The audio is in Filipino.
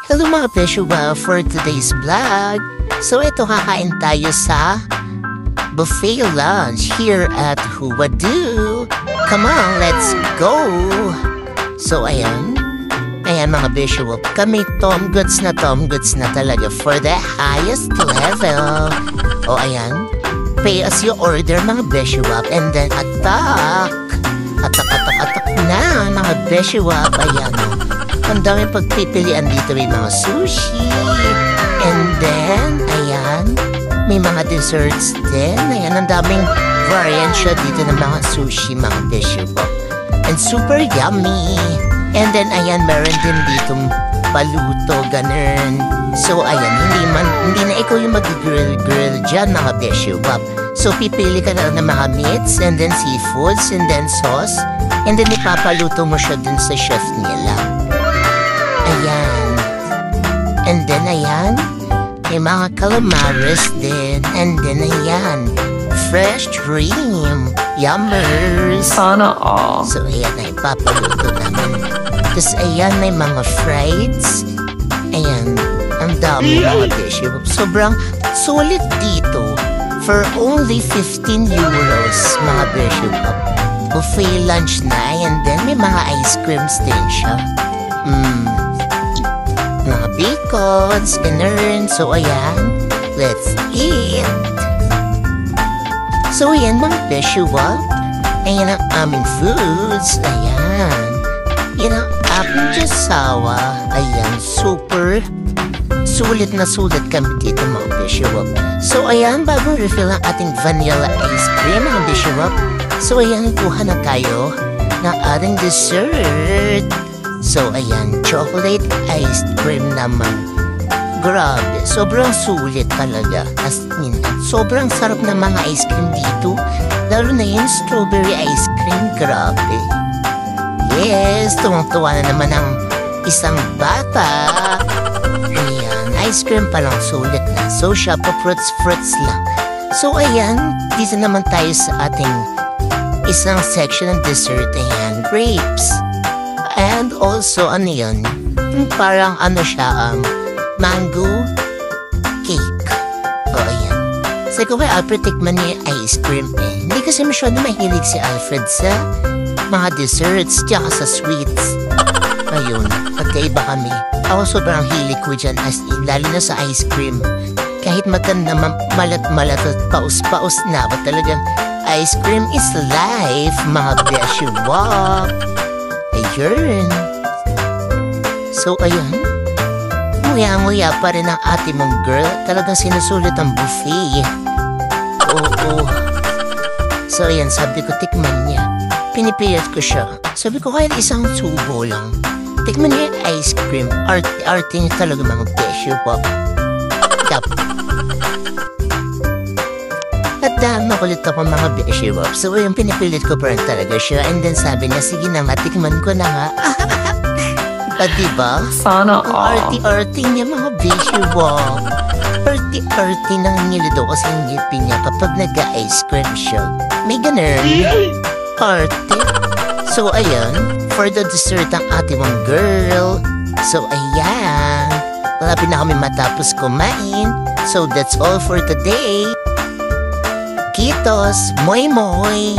Hello mga Peshuwa for today's vlog. So ito kakain tayo sa buffet lunch here at Huwadu. Come on, let's go! So ayan mga Peshuwa, kami Tom Goods na talaga for the highest level. O ayan, pay as you order mga Peshuwa and then attack na mga Peshuwa. Ayan o. Ang daming pagpipilian dito, may mga sushi. And then, ayan, may mga desserts din. Ayan, ang daming variant siya dito ng mga sushi, mga Peshuwa. And super yummy. And then, ayan, meron din ditong paluto, ganun. So, ayan, hindi na ikaw yung mag-grill dyan, mga Peshuwa. So, pipili ka na ng mga meats, and then seafoods, and then sauce. And then, ipapaluto mo siya dun sa chef nila. Ayan. And then, ayan, may mga calamares din. And then, ayan, fresh shrimp. Yummers. Sana all. So, ayan na, ipapaluto namin. Tapos, ayan, may mga frieds. Ayan, ang dami mga dishes. Sobrang solid dito. For only 15 euros, mga dishes. Buffet lunch na. And then, may mga ice creams din siya. Mga bacons, ganun. So, ayan, let's eat. So, ayan mga Peshuwa. Ayan ang aming foods. Ayan. Yan ang apong jasawa. Ayan, super sulit na sulit kami dito mga Peshuwa. So, ayan, bagong refill ang ating vanilla ice cream mga Peshuwa. So, ayan, kuha na tayo ng ating dessert. So, ayan, chocolate ice cream naman. Grabe, sobrang sulit talaga. As in, sobrang sarap ng mga ice cream dito. Lalo na yung strawberry ice cream, grabe. Yes, tuwang-tuwa na naman ang isang bata. Ayan, ice cream palang sulit na. So, siya pa fruits lang. So, ayan, dito naman tayo sa ating isang section ng dessert. Ayan, grapes. And also, ano yun? Parang ano siya, mango cake. O, ayan. So, kung kay Alfred tikman niya yung ice cream eh. Hindi kasi masyado mahilig si Alfred sa mga desserts tsaka sa sweets. Ayun, magkaiba kami. Ako sobrang hilig ko dyan as in, lalo na sa ice cream. Kahit matanda, malat-malat at paus-paus na ba talagang ice cream is life, mga Peshuwa. Ayun. So, ayun. Nguya-nguya pa rin ang ate mong girl. Talagang sinusulit ang buffet. Oo. So, ayan, sabi ko, tikman niya. Pinipilit ko siya. Sabi ko, kahit isang tubo lang. Tikman niya yung ice cream. Arte niya talaga mga Peshuwa. At makulit ako mga Peshuwa. So, yung pinipilit ko pa rin talaga siya. And then sabi niya, sige na nga, tikman ko na nga. Diba? Sana all. Arty-arty niya mga Peshuwa. Arty-arty ng ngilo daw kasi yung ngipin niya kapag nag-ice cream siya. May ganun. Arty. So, ayan. For the dessert ang ate mong girl. So, ayan. Malapit na kami matapos kumain. So, that's all for today. Kitos. Moy moy.